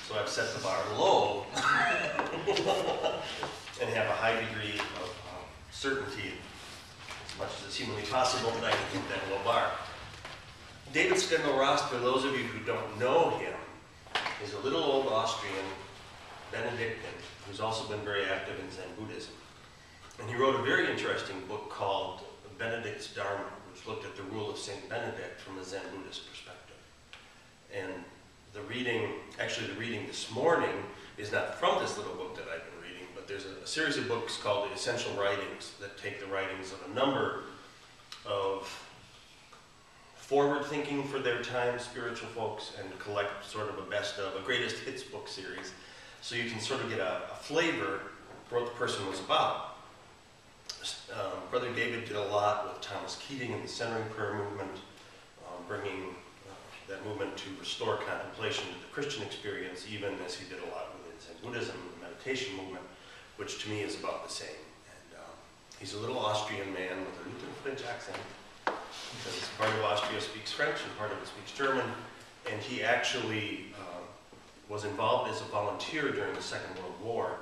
So I've set the bar low and have a high degree of certainty, as much as it's humanly possible, that I can hit that low bar. David Steindl-Rast, for those of you who don't know him, is a little old Austrian Benedictine who's also been very active in Zen Buddhism. And he wrote a very interesting book called Benedict's Dharma, which looked at the rule of Saint Benedict from a Zen Buddhist perspective. And the reading this morning is not from this little book that I've been reading, but there's a series of books called the Essential Writings that take the writings of a number of forward-thinking for their time spiritual folks and collect sort of a best of, a greatest hits book series, so you can sort of get a flavor for what the person was about. Brother David did a lot with Thomas Keating and the Centering Prayer movement, bringing that movement to restore contemplation to the Christian experience, even as he did a lot with Zen Buddhism, the meditation movement, which to me is about the same. And he's a little Austrian man with a Lutheran French accent, because part of Austria speaks French and part of it speaks German, and he actually was involved as a volunteer during the Second World War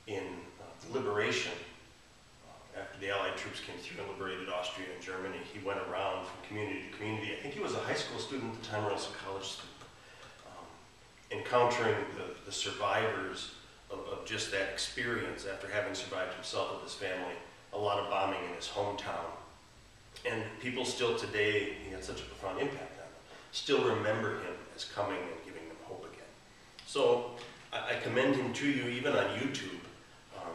in the liberation. After the Allied troops came through and liberated Austria and Germany, he went around from community to community. I think he was a high school student at the time, or else a college student, encountering the survivors of just that experience after having survived himself with his family, a lot of bombing in his hometown. And people still today, he had such a profound impact on them, still remember him as coming and giving them hope again. So I commend him to you, even on YouTube.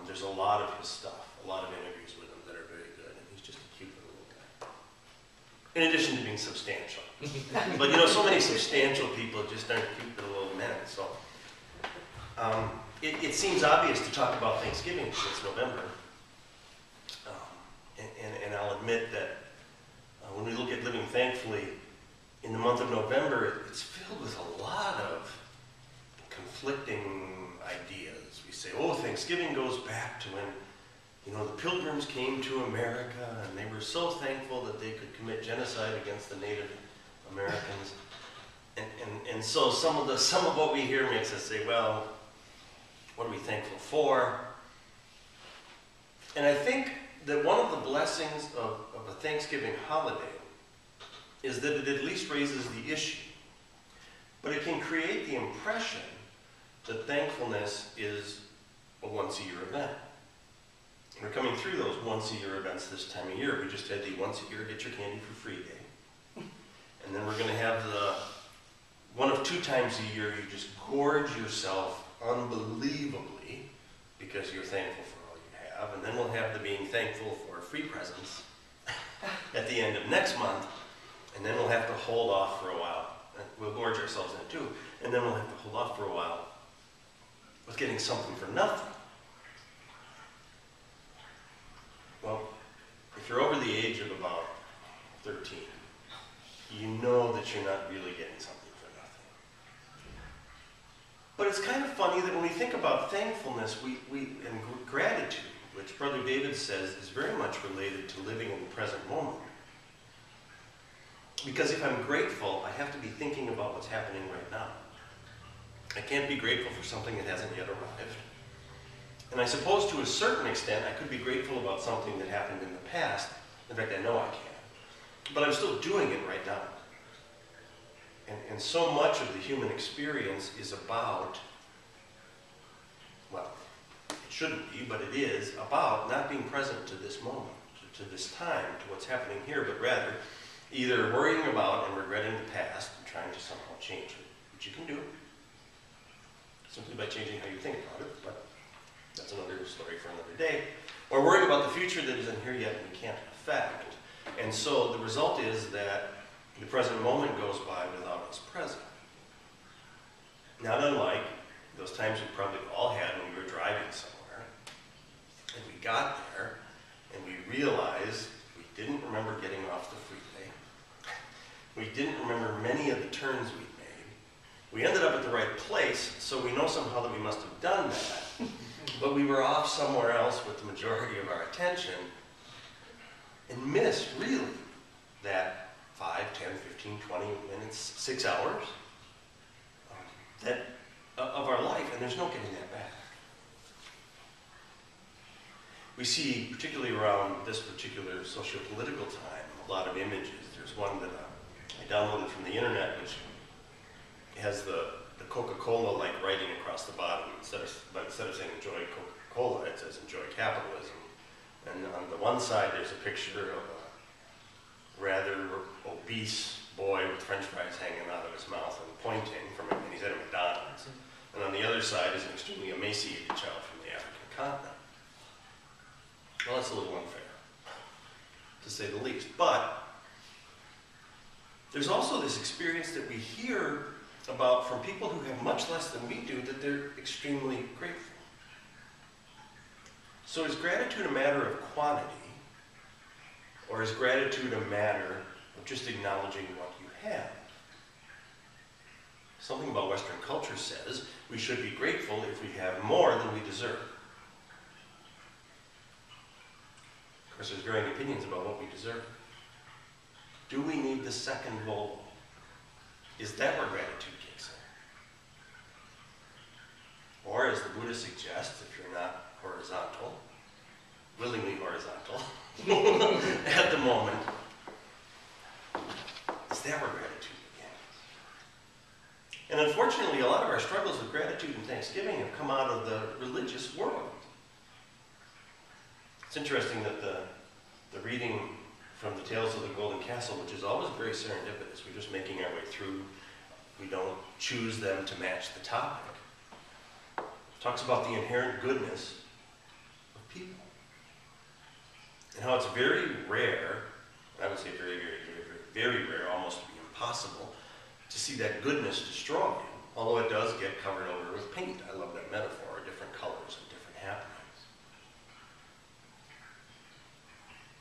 There's a lot of his stuff, a lot of interviews with him that are very good, and he's just a cute little guy. In addition to being substantial. But you know, so many substantial people just aren't cute little men, so. It seems obvious to talk about Thanksgiving because it's November. And I'll admit that when we look at living thankfully, in the month of November, it's filled with a lot of conflicting ideas. We say, oh, Thanksgiving goes back to when, you know, the Pilgrims came to America and they were so thankful that they could commit genocide against the Native Americans. And so some of what we hear makes us say, well, what are we thankful for? And I think that one of the blessings of a Thanksgiving holiday is that it at least raises the issue. But it can create the impression that thankfulness is a once-a-year event. We're coming through those once-a-year events this time of year. We just had the once-a-year get your candy for free day. And then we're going to have the one of 2 times a year you just gorge yourself unbelievably because you're thankful for all you have. And then we'll have the being thankful for free presents at the end of next month. And then we'll have to hold off for a while. We'll gorge ourselves in it too. And then we'll have to hold off for a while with getting something for nothing. Well, if you're over the age of about 13, you know that you're not really getting something for nothing. But it's kind of funny that when we think about thankfulness and gratitude, which Brother David says is very much related to living in the present moment. Because if I'm grateful, I have to be thinking about what's happening right now. I can't be grateful for something that hasn't yet arrived. And I suppose to a certain extent, I could be grateful about something that happened in the past. In fact, I know I can. But I'm still doing it right now. And so much of the human experience is about, well, it shouldn't be, but it is about not being present to this moment, to this time, to what's happening here, but rather either worrying about and regretting the past and trying to somehow change it, which you can do, simply by changing how you think about it, but that's another story for another day, or worrying about the future that isn't here yet and we can't affect. And so the result is that the present moment goes by without us present. Not unlike those times we probably all had when we were driving somewhere, and we got there, and we realized we didn't remember getting off the freeway. We didn't remember many of the turns we'd made. We ended up at the right place, so we know somehow that we must have done that. But we were off somewhere else with the majority of our attention and missed, really, that 5, 10, 15, 20 minutes, 6 hours and there's no getting that back. We see, particularly around this particular socio-political time, a lot of images. There's one that I downloaded from the internet, which has the Coca-Cola-like writing across the bottom. But instead of saying enjoy Coca-Cola, it says enjoy capitalism. And on the one side, there's a picture of a rather obese boy with French fries hanging out of his mouth and pointing and he's at a McDonald's. And on the other side is an extremely emaciated child from the African continent. Well, that's a little unfair, to say the least. But there's also this experience that we hear about from people who have much less than we do, that they're extremely grateful. So is gratitude a matter of quantity, or is gratitude a matter of just acknowledging what you have? Something about Western culture says we should be grateful if we have more than we deserve. Of course, there's varying opinions about what we deserve. Do we need the second Volvo? Is that where gratitude kicks in? Or, as the Buddha suggests, if you're not horizontal, willingly horizontal, at the moment, is that where gratitude begins? And unfortunately, a lot of our struggles with gratitude and thanksgiving have come out of the religious world. It's interesting that the reading from the Tales of the Golden Castle, which is always very serendipitous, we're just making our way through, we don't choose them to match the topic, talks about the inherent goodness of people. And how it's very rare, I would say very, very, very, very rare, almost impossible, to see that goodness destroyed, although it does get covered over with paint. I love that metaphor, different colors and different happenings.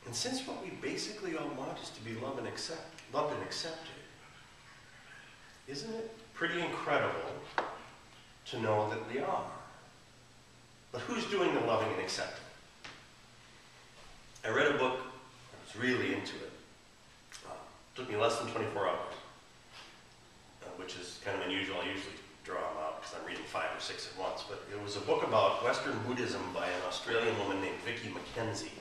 And since what we basically all want is to be loved and accepted, isn't it pretty incredible to know that we are? But who's doing the loving and accepting? I read a book, I was really into it. It took me less than 24 hours, which is kind of unusual. I usually draw them out because I'm reading 5 or 6 at once. But it was a book about Western Buddhism by an Australian woman named Vicky McKenzie,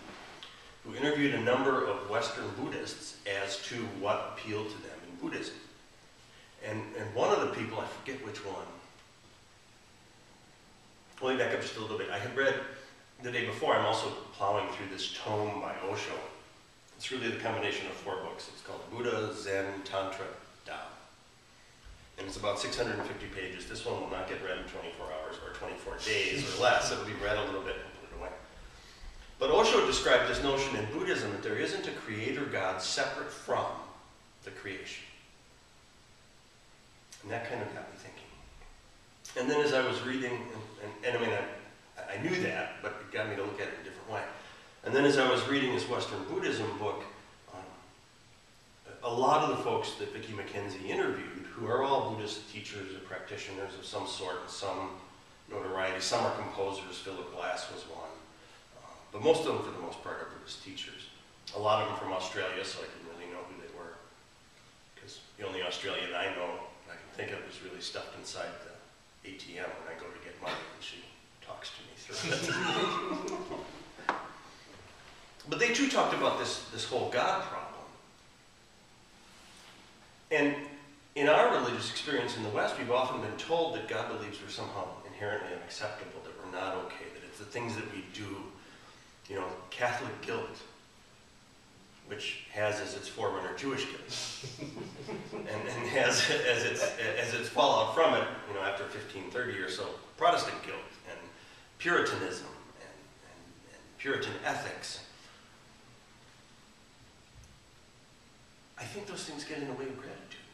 who interviewed a number of Western Buddhists as to what appealed to them in Buddhism. And one of the people, I forget which one, let me back up just a little bit. I had read the day before, I'm also plowing through this tome by Osho. It's really the combination of 4 books. It's called Buddha, Zen, Tantra, Tao. And it's about 650 pages. This one will not get read in 24 hours or 24 days or less. It'll be read a little bit and put it away. But Osho described this notion in Buddhism that there isn't a creator God separate from the creation. And that kind of got me thinking. And then as I was reading, and I mean, I knew that, but it got me to look at it in a different way. And then as I was reading this Western Buddhism book, a lot of the folks that Vicky McKenzie interviewed, who are all Buddhist teachers or practitioners of some sort, and some notoriety, some are composers, Philip Glass was one, but most of them, for the most part, are Buddhist teachers. A lot of them from Australia, so I didn't really know who they were, because the only Australian I know I can think of is really stuffed inside the ATM when I go to get money, and she talks to me through it. But they too talked about this whole God problem. And in our religious experience in the West, we've often been told that God believes we're somehow inherently unacceptable, that we're not okay, that it's the things that we do, you know, Catholic guilt, which has as its forerunner Jewish guilt, and has as its fallout from it, you know, after 1530 or so, Protestant guilt and Puritanism and Puritan ethics. I think those things get in the way of gratitude.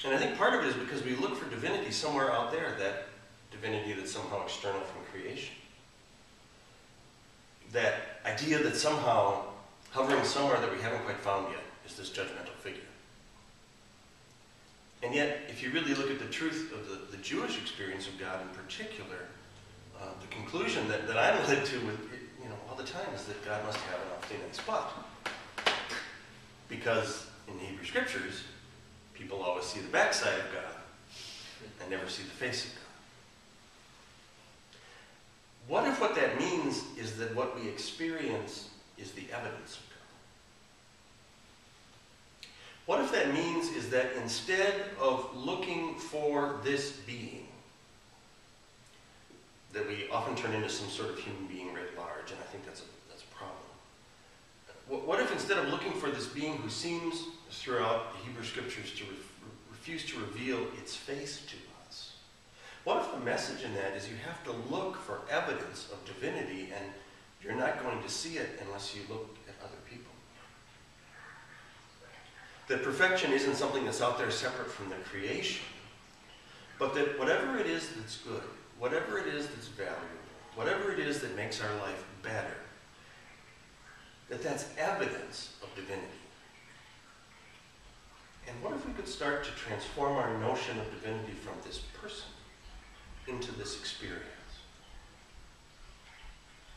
And I think part of it is because we look for divinity somewhere out there, that divinity that's somehow external from creation. That idea that somehow, hovering somewhere that we haven't quite found yet, is this judgmental figure. And yet, if you really look at the truth of the Jewish experience of God in particular, the conclusion that I'm led to with, you know, all the time is that God must have an awfully nice butt. Because in the Hebrew Scriptures, people always see the backside of God and never see the face of God. what if what that means is that what we experience is the evidence of God? What if that means is that instead of looking for this being, that we often turn into some sort of human being writ large, and I think that's a problem. What if instead of looking for this being who seems throughout the Hebrew Scriptures to refuse to reveal its face to us, what if the message in that is you have to look for evidence of divinity, and you're not going to see it unless you look at other people? That perfection isn't something that's out there separate from the creation, but that whatever it is that's good, whatever it is that's valuable, whatever it is that makes our life better, that's evidence of divinity. And what if we could start to transform our notion of divinity from this person into this experience?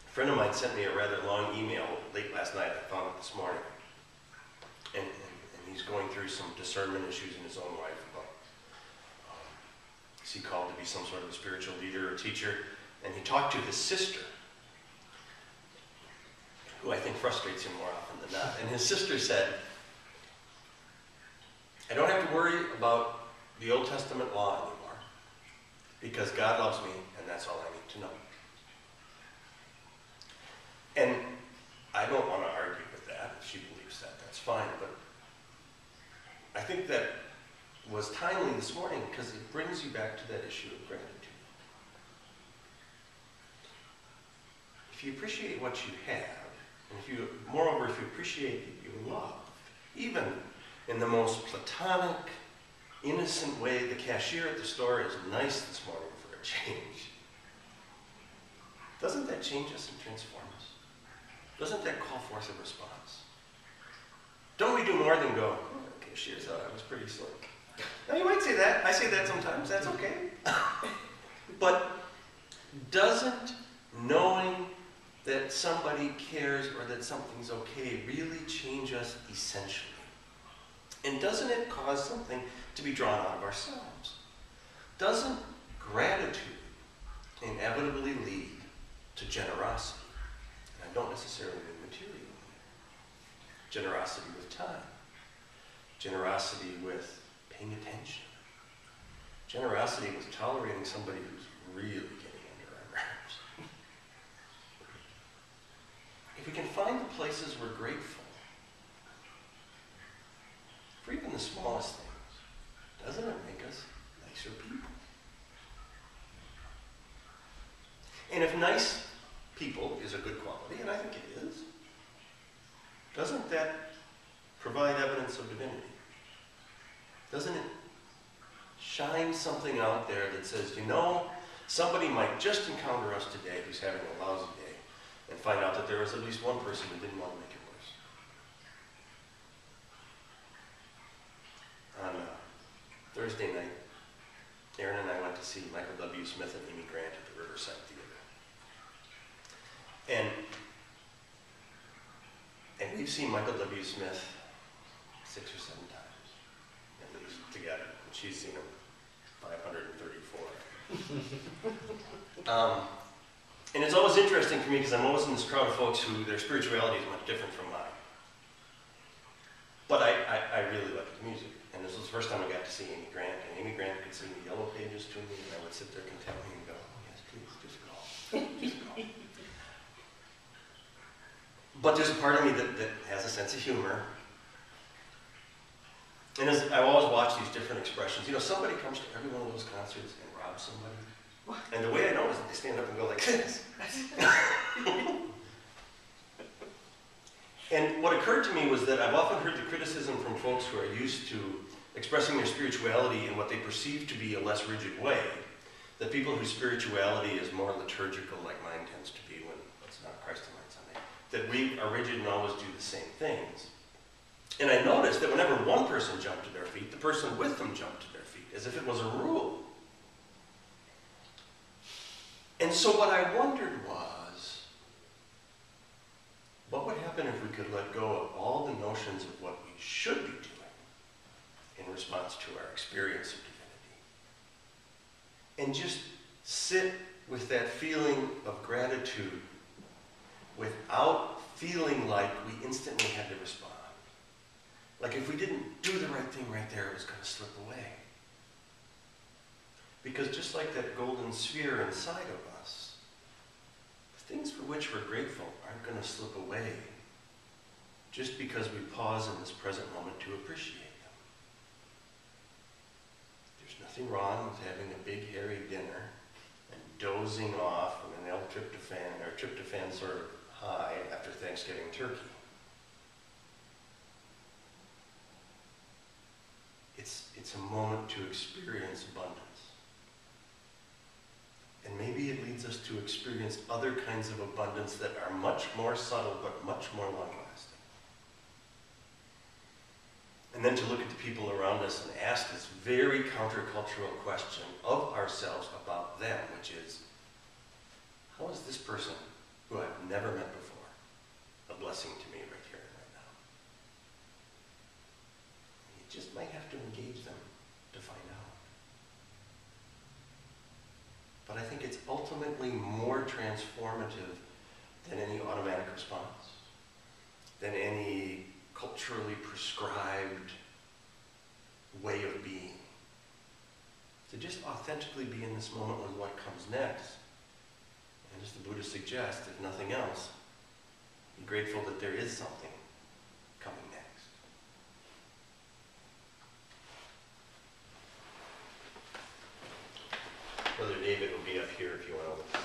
A friend of mine sent me a rather long email late last night. I found it this morning. And he's going through some discernment issues in his own life about is he called to be some sort of a spiritual leader or teacher? And he talked to his sister, who I think frustrates him more often than not. And his sister said, I don't have to worry about the Old Testament law anymore because God loves me and that's all I need to know. And I don't want to argue with that. If she believes that, that's fine. But I think that was timely this morning because it brings you back to that issue of gratitude. If you appreciate what you have, and moreover, if you appreciate that you're loved, even in the most platonic, innocent way, the cashier at the store is nice this morning for a change, doesn't that change us and transform us? Doesn't that call forth a response? Don't we do more than go, oh, the cashier thought I was pretty slick? Now you might say that. I say that sometimes. That's okay. But doesn't knowing that somebody cares or that something's okay really change us essentially? And doesn't it cause something to be drawn out of ourselves? Doesn't gratitude inevitably lead to generosity? And I don't necessarily mean material. Generosity with time. Generosity with paying attention. Generosity with tolerating somebody who's really getting under our nerves. If we can find the places we're grateful for even the smallest things, doesn't it make us nicer people? And if nice people is a good quality, and I think it is, doesn't that provide evidence of divinity? Doesn't it shine something out there that says, you know, somebody might just encounter us today who's having a lousy day and find out that there was at least one person who didn't want to make it worse. On Thursday night, Aaron and I went to see Michael W. Smith and Amy Grant at the Riverside Theater. And we've seen Michael W. Smith 6 or 7 times, at least, together. And she's seen him 534. And it's always interesting for me because I'm always in this crowd of folks who their spirituality is much different from mine. But I really like his music. And this was the first time I got to see Amy Grant. And Amy Grant could sing the Yellow Pages to me, and I would sit there contentedly and go, oh, yes, please, just go. Just go. But there's a part of me that has a sense of humor. And as I always watch these different expressions, you know, somebody comes to every one of those concerts and robs somebody. And the way I know is that they stand up and go like this. And what occurred to me was that I've often heard the criticism from folks who are used to expressing their spirituality in what they perceive to be a less rigid way, that people whose spirituality is more liturgical, like mine tends to be when it's not Christ on Sunday, that we are rigid and always do the same things. And I noticed that whenever one person jumped to their feet, the person with them jumped to their feet, as if it was a rule. And so what I wondered was, what would happen if we could let go of all the notions of what we should be doing in response to our experience of divinity, and just sit with that feeling of gratitude without feeling like we instantly had to respond. Like if we didn't do the right thing right there, it was going to slip away. Because just like that golden sphere inside of us, the things for which we're grateful aren't going to slip away just because we pause in this present moment to appreciate them. There's nothing wrong with having a big hairy dinner and dozing off on an tryptophan sort of high after Thanksgiving turkey. It's a moment to experience abundance. And maybe it leads us to experience other kinds of abundance that are much more subtle but much more long-lasting. And then to look at the people around us and ask this very countercultural question of ourselves about them, which is, how is this person who I've never met before a blessing to me right here and right now? You just might have to engage them to find out. But I think it's ultimately more transformative than any automatic response, than any culturally prescribed way of being. To just authentically be in this moment with what comes next. And as the Buddha suggests, if nothing else, be grateful that there is something coming next. Brother David will be up here if you want to